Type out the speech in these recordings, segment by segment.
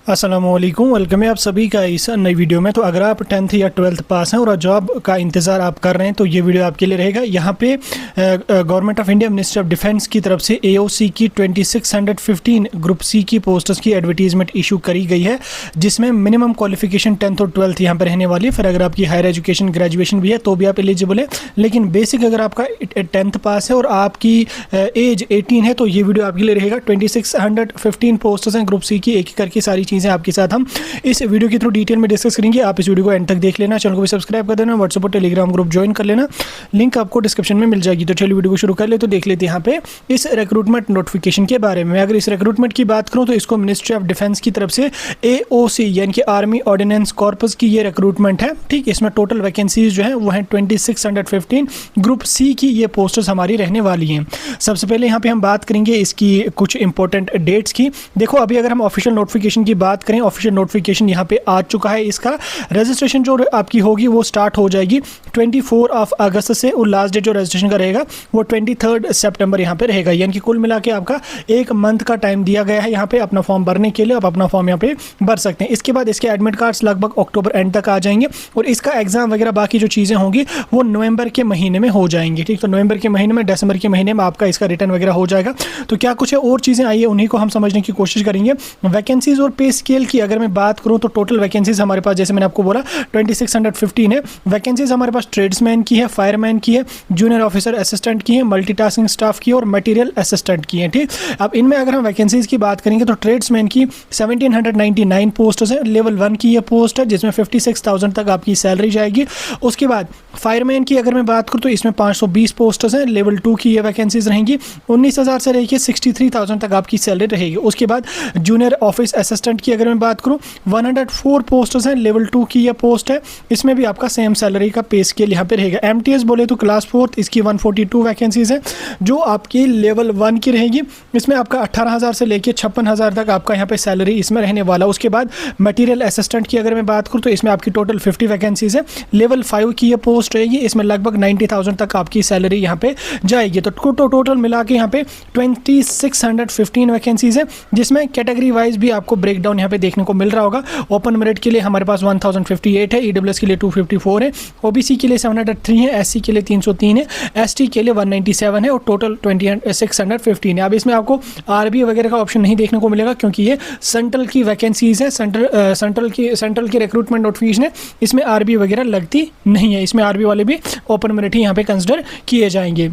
अस्सलामुअलैकुम, वेलकम है आप सभी का इस नई वीडियो में। तो अगर आप 10th या 12th पास हैं और जॉब का इंतज़ार आप कर रहे हैं तो ये वीडियो आपके लिए रहेगा। यहाँ पे government of India ministry of defence की तरफ से AOC की 2615 ग्रुप सी की पोस्ट्स की एडवर्टीजमेंट इशू करी गई है, जिसमें मिनिमम क्वालिफिकेशन 10th और 12th यहाँ पर रहने वाली है। फिर अगर आपकी हायर एजुकेशन ग्रेजुएशन भी है तो भी आप एलिजिबल है, लेकिन बेसिक अगर आपका 10th पास है और आपकी एज 18 है तो ये वीडियो आपके लिए रहेगा। 2615 पोस्ट्स हैं ग्रुप सी की, एक एक करके सारी चीज़ें आपके साथ हम इस वीडियो के थ्रू डिटेल में डिस्कस करेंगे। आप इस वीडियो को एंड तक देख लेना, चैनल को भी सब्सक्राइब कर देना, व्हाट्सएप और टेलीग्राम ग्रुप ज्वाइन कर लेना, लिंक आपको डिस्क्रिप्शन में मिल जाएगी। तो चलिए वीडियो को शुरू कर ले। तो देख लेते हैं यहाँ पे इस रिक्रूटमेंट नोटिफिकेशन के बारे में। अगर इस रिक्रूटमेंट की बात करूँ तो इसको मिनिस्ट्री ऑफ डिफेंस की तरफ से AOC यानी कि आर्मी ऑर्डिनेंस कॉर्पस की ये रिक्रूटमेंट है। ठीक, इसमें टोटल वैकेंसीज जो है वो है 2615 ग्रुप सी की ये पोस्टर्स हमारी रहने वाली हैं। सबसे पहले यहाँ पे हम बात करेंगे इसकी कुछ इंपॉर्टेंट डेट्स की। देखो, अभी अगर हम ऑफिशियल नोटिफिकेशन की बात करें, ऑफिशियल नोटिफिकेशन यहाँ पे आ चुका है। इसका रजिस्ट्रेशन जो आपकी होगी वो स्टार्ट हो जाएगी 24 अगस्त से, और लास्ट डेट जो रजिस्ट्रेशन का रहेगा वो 23 सितंबर यहाँ पे रहेगा। यानी कि कुल मिला के आपका एक मंथ का टाइम दिया गया है यहाँ पे अपना फॉर्म भरने के लिए। आप अपना फॉर्म यहाँ पे भर सकते हैं। इसके बाद इसके एडमिट कार्ड्स लगभग अक्टूबर एंड तक आ जाएंगे, और इसका एग्जाम वगैरह बाकी जो चीज़ें होंगी वो नवंबर के महीने में हो जाएंगी। ठीक, तो नवंबर के महीने में, दिसंबर के महीने में आपका इसका रिटर्न वगैरह हो जाएगा। तो क्या कुछ है और चीज़ें आई है उन्हीं को हम समझने की कोशिश करेंगे। वैकेंसीज और पे स्केल की अगर मैं बात करूं तो टोटल वैकेंसीज हमारे पास, जैसे मैंने आपको बोला, 2615 है। वैकेंसीज हमारे पास ट्रेड्समैन की है, फायरमैन की है, जूनियर ऑफिसर असिस्टेंट की है, मल्टीटास्किंग स्टाफ की और मटेरियल असिस्टेंट की है। ठीक, अब इनमें अगर हम वैकेंसीज की बात करेंगे तो ट्रेड्समैन की 1799 पोस्ट है, लेवल 1 की ये पोस्ट है, जिसमें 56,000 तक आपकी सैलरी जाएगी। उसके बाद फायरमैन की अगर मैं बात करूँ तो इसमें 520 पोस्टर्स हैं, लेवल 2 की ये वैकेंसीज रहेंगी। 19,000 से लेकर 63,000 तक आपकी सैलरी रहेगी। उसके बाद जूनियर ऑफिस असिस्टेंट की अगर मैं बात करूँ 104 पोस्टर्स हैं, लेवल 2 की ये पोस्ट है। इसमें भी आपका सेम सैलरी का पे स्केल यहाँ पे रहेगा। MTS बोले तो क्लास 4 इसकी 142 वैकेंसीज है जो आपकी लेवल 1 की रहेगी। इसमें आपका 18,000 से लेकर 56,000 तक आपका यहाँ पे सैलरी इसमें रहने वाला। उसके बाद मटेरियल असिस्टेंट की अगर मैं बात करूँ तो इसमें आपकी टोटल 50 वैकेंसीज है, लेवल 5 की ये पोस्ट रहेगी। इसमें लगभग 90,000 तक आपकी सैलरी यहाँ पे जाएगी। तो टोटल मिला के यहाँ पे 2615 वैकेंसीज है, जिसमें कैटेगरी वाइज भी आपको ब्रेकडाउन यहाँ पे देखने को मिल रहा होगा। ओपन मेरिट के लिए हमारे पास 1058 है, EWS के लिए 254 है, OBC के लिए 703 है, SC के लिए 303 है, ST के लिए 197 है, और टोटल 2615 है। अब इसमें आपको RB वगैरह का ऑप्शन नहीं देखने को मिलेगा, क्योंकि ये सेंट्रल की वैकेंसीज है, सेंट्रल की रिक्रूटमेंट नोटिफिकेशन है। इसमें RB वगैरह लगती नहीं है, इसमें RB वाले भी ओपन मेरिट ही यहाँ पे कंसिडर किए जाएंगे।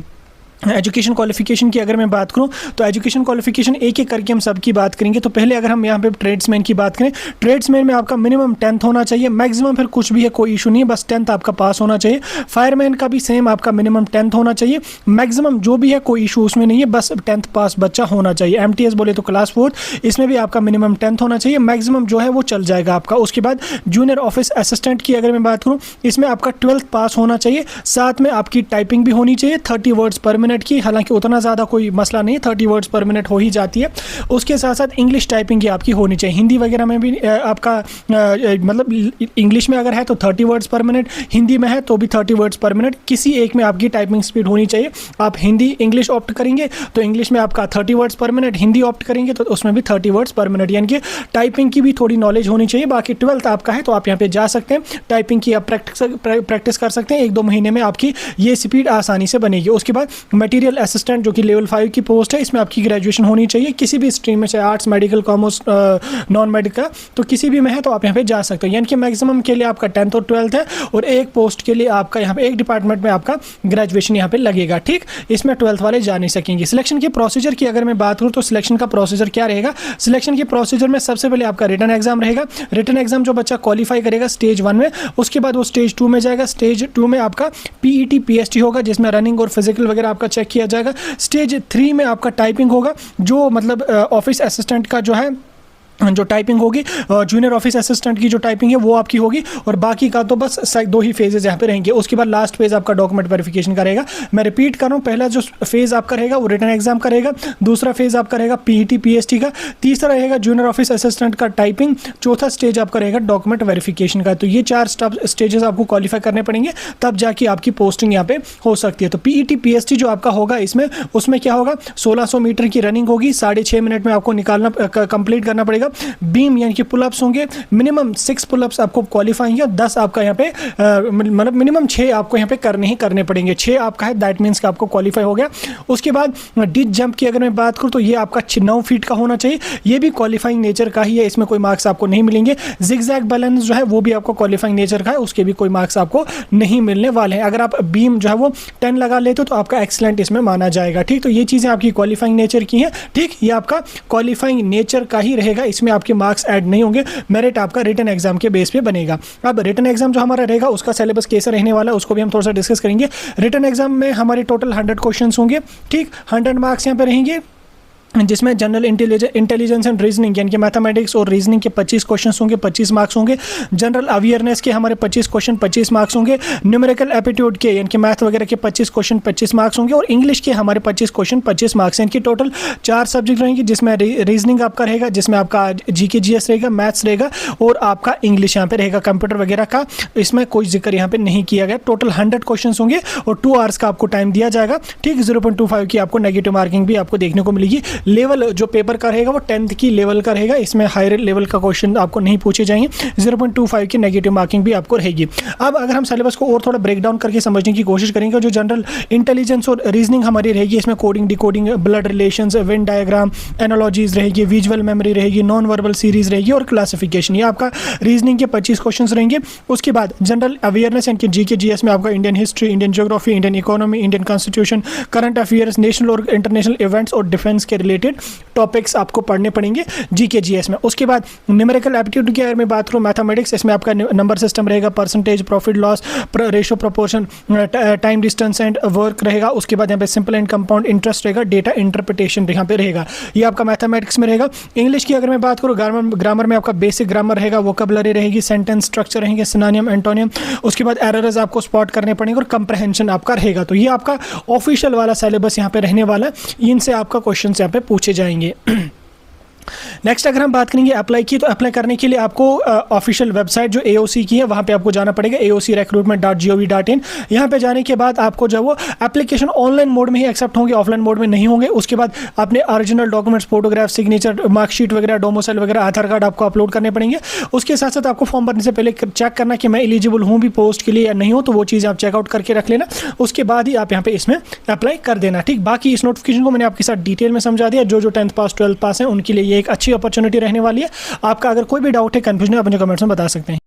एजुकेशन क्वालिफिकेशन की अगर मैं बात करूं तो एजुकेशन क्वालिफिकेशन एक एक करके हम सब की बात करेंगे। तो पहले अगर हम यहाँ पे ट्रेड्समैन की बात करें, ट्रेड्समैन में आपका मिनिमम 10th होना चाहिए, मैक्सिमम फिर कुछ भी है कोई इशू नहीं है, बस 10th आपका पास होना चाहिए। फायरमैन का भी सेम आपका मिनिमम 10th होना चाहिए, मैक्सिमम जो भी है कोई इशू उसमें नहीं है, बस 10th पास बच्चा होना चाहिए। MTS बोले तो क्लास 4 इसमें भी आपका मिनिमम 10th होना चाहिए, मैक्सिमम जो है वो चल जाएगा आपका। उसके बाद जूनियर ऑफिस असिस्टेंट की अगर मैं बात करूँ, इसमें आपका 12th पास होना चाहिए, साथ में आपकी टाइपिंग भी होनी चाहिए 30 वर्ड्स पर मिनट की। हालांकि उतना ज़्यादा कोई मसला नहीं है, 30 वर्ड्स पर मिनट हो ही जाती है। उसके साथ साथ इंग्लिश टाइपिंग की आपकी होनी चाहिए। हिंदी वगैरह में भी आपका मतलब इंग्लिश में अगर है तो 30 वर्ड्स पर मिनट, हिंदी में है तो भी 30 वर्ड्स पर मिनट, किसी एक में आपकी टाइपिंग स्पीड होनी चाहिए। आप हिंदी इंग्लिश ऑप्ट करेंगे तो इंग्लिश में आपका 30 वर्ड्स पर मिनट, हिंदी ऑप्ट करेंगे तो उसमें भी 30 वर्ड्स पर मिनट, यानी कि टाइपिंग की भी थोड़ी नॉलेज होनी चाहिए। बाकी 12th आपका है तो आप यहाँ पे जा सकते हैं, टाइपिंग की आप प्रैक्टिस कर सकते हैं, 1-2 महीने में आपकी ये स्पीड आसानी से बनेगी। उसके बाद मटीरियल असिस्टेंट जो कि लेवल 5 की पोस्ट है, इसमें आपकी ग्रेजुएशन होनी चाहिए किसी भी स्ट्रीम में, चाहे arts, medical, commerce, non medical, तो किसी भी में है तो आप यहाँ पे जा सकते हो। यानी कि मैक्सिमम के लिए आपका 10th और 12th है, और एक पोस्ट के लिए आपका यहाँ पे एक डिपार्टमेंट में आपका ग्रेजुएशन यहाँ पे लगेगा। ठीक, इसमें 12th वाले जा नहीं सकेंगे। सिलेक्शन के प्रोसीजर की अगर मैं बात करूँ तो सिलेक्शन का प्रोसीजर क्या रहेगा? सिलेक्शन के प्रोसीजर में सबसे पहले आपका रिटन एग्जाम रहेगा। रिटन एग्जाम जो बच्चा क्वालिफाई करेगा स्टेज 1 में, उसके बाद वो स्टेज 2 में जाएगा। स्टेज 2 में आपका PET PST होगा, जिसमें रनिंग और फिजिकल वगैरह आपका चेक किया जाएगा। स्टेज 3 में आपका टाइपिंग होगा, जो मतलब ऑफिस असिस्टेंट का जो है जो टाइपिंग होगी, जूनियर ऑफिस असिस्टेंट की जो टाइपिंग है वो आपकी होगी, और बाकी का तो बस 2 ही फेजेज यहाँ पे रहेंगे। उसके बाद लास्ट फेज आपका डॉक्यूमेंट वेरिफिकेशन का रहेगा। मैं रिपीट कर रहा हूँ, पहला जो फेज आपका रहेगा वो रिटन एग्जाम का रहेगा, दूसरा फेज आपका रहेगा PET PST का, तीसरा रहेगा जूनियर ऑफिस असिस्टेंट का टाइपिंग, चौथा स्टेज आपका रहेगा डॉक्यूमेंट वेरिफिकेशन का। तो ये 4 स्टेजेस आपको क्वालिफाई करने पड़ेंगे, तब जाके आपकी पोस्टिंग यहाँ पे हो सकती है। तो PET PST जो आपका होगा इसमें, उसमें क्या होगा, 1600 मीटर की रनिंग होगी, 6.5 मिनट में आपको निकालना कंप्लीट करना पड़ेगा। बीम यानी कि पुलअप्स होंगे, मिनिमम 6 पुलअप्स आपको क्वालिफाई है, 10 आपका यहाँ पे मतलब मिनिमम 6 आपको यहाँ पे करने पड़ेंगे। 6 आपका है, दैट मीन्स का आपको क्वालिफाई हो गया। उसके बाद डिच जंप की अगर मैं बात करूँ तो ये आपका 9 फीट का होना चाहिए, ये भी क्वालिफाइंग नेचर का ही है, इसमें कोई मार्क्स आपको नहीं मिलेंगे। जिगजैग बैलेंस जो है वो भी आपको क्वालिफाइंग नेचर का है, उसके भी कोई मार्क्स आपको नहीं मिलने वाले हैं। अगर आप बीम जो है वो 10 लगा लेते हो तो आपका एक्सीलेंट इसमें माना जाएगा। ठीक, तो ये चीज़ें आपकी क्वालिफाइंग नेचर की हैं। ठीक, ये आपका क्वालिफाइंग नेचर का ही रहेगा, इसमें आपके मार्क्स ऐड नहीं होंगे, मेरिट आपका रिटन एग्जाम के बेस पे बनेगा। अब रिटन एग्जाम जो हमारा रहेगा उसका सिलेबस कैसा रहने वाला है उसको भी हम थोड़ा सा डिस्कस करेंगे। रिटन एग्जाम में हमारे टोटल 100 क्वेश्चंस होंगे। ठीक, 100 मार्क्स यहाँ पे रहेंगे, जिसमें जनरल इंटेलिजेंस एंड रीजनिंग यानी कि मैथमेटिक्स और रीजनिंग के 25 क्वेश्चंस होंगे, 25 मार्क्स होंगे। जनरल अवेयरनेस के हमारे 25 क्वेश्चन 25 मार्क्स होंगे। न्यूमेरिकल एप्टीट्यूड के यानी कि मैथ वगैरह के 25 क्वेश्चन 25 मार्क्स होंगे, और इंग्लिश के हमारे 25 क्वेश्चन 25 मार्क्स हैं। इनकी टोटल 4 सब्जेक्ट रहेंगे, जिसमें रीजनिंग आपका रहेगा, जिसमें आपका जीके जीएस रहेगा, मैथ्स रहेगा, और आपका इंग्लिश यहाँ पे रहेगा। कंप्यूटर वगैरह का इसमें कोई जिक्र यहाँ पे नहीं किया गया। टोटल 100 क्वेश्चन होंगे और 2 आवर्स का आपको टाइम दिया जाएगा। ठीक, 0.25 की आपको नेगेटिव मार्किंग भी आपको देखने को मिलेगी। लेवल जो पेपर का रहेगा वो 10th की लेवल का रहेगा, इसमें हायर लेवल का क्वेश्चन आपको नहीं पूछे जाएंगे। 0.25 की नेगेटिव मार्किंग भी आपको रहेगी। अब अगर हम सिलेबस को और थोड़ा ब्रेक डाउन करके समझने की कोशिश करेंगे, जो जनरल इंटेलिजेंस और रीजनिंग हमारी रहेगी, इसमें coding, decoding, blood relations, Venn diagram, analogies रहेगी, विजुअल मेमोरी रहेगी, नॉन वर्बल सीरीज रहेगी, और क्लासिफिकेशन। ये आपका रीजनिंग के 25 क्वेश्चन रहेंगे। उसके बाद जनरल अवेयरनेस यानी कि जीके जीएस में आपका Indian history, Indian geography, Indian economy, Indian constitution, current affairs, national और इंटरनेशनल इवेंट्स और डिफेंस के रिलेटेड टॉपिक्स आपको पढ़ने पड़ेंगे जीके जीएस में। उसके बाद न्यूमेरिकल एप्टीट्यूड की अगर मैं बात करूँ, मैथमेटिक्स, इसमें आपका नंबर सिस्टम रहेगा, percentage, profit loss, ratio, proportion, time, distance and work रहेगा। उसके बाद यहाँ पे सिंपल एंड कंपाउंड इंटरेस्ट रहेगा, डेटा इंटरप्रिटेशन यहाँ पे रहेगा, ये आपका मैथमेटिक्स में रहेगा। इंग्लिश की अगर मैं बात करूँ, ग्रामर में आपका बेसिक ग्रामर रहेगा, वोकैबुलरी रहेगी, सेंटेंस स्ट्रक्चर रहेंगे, सिनोनिम, एंटोनियम। उसके बाद एरर्स आपको स्पॉट करने पड़ेंगे, और कंप्रहेंशन आपका रहेगा। तो ये आपका ऑफिशियल वाला सिलेबस यहाँ पे रहने वाला है, इनसे आपका क्वेश्चन यहाँ पे पूछे जाएंगे। नेक्स्ट अगर हम बात करेंगे अप्लाई की, तो अप्लाई करने के लिए आपको ऑफिशियल वेबसाइट जो AOC की है वहाँ पे आपको जाना पड़ेगा, aocrecruitment.gov.in। यहाँ पे जाने के बाद आपको जो वो एप्लीकेशन ऑनलाइन मोड में ही एक्सेप्ट होंगे, ऑफलाइन मोड में नहीं होंगे। उसके बाद अपने original documents, photograph, signature, marksheet वगैरह, डोमिसाइल वगैरह, आधार कार्ड आपको अपलोड करने पड़ेंगे। उसके साथ साथ आपको फॉर्म भरने से पहले चेक करना कि मैं एलिजिबल हूँ भी पोस्ट के लिए या नहीं हो, तो वो चीज़ आप चेकआउट करके रख लेना। उसके बाद ही आप यहाँ पे इसमें अप्लाई कर देना। ठीक, बाकी इस नोटिफिकेशन को मैंने आपके साथ डिटेल में समझा दिया। जो 10th पास 12th पास है उनके लिए ये एक अच्छी अपॉर्चुनिटी रहने वाली है। आपका अगर कोई भी डाउट है, कंफ्यूजन है, आप मुझे कमेंट्स में बता सकते हैं।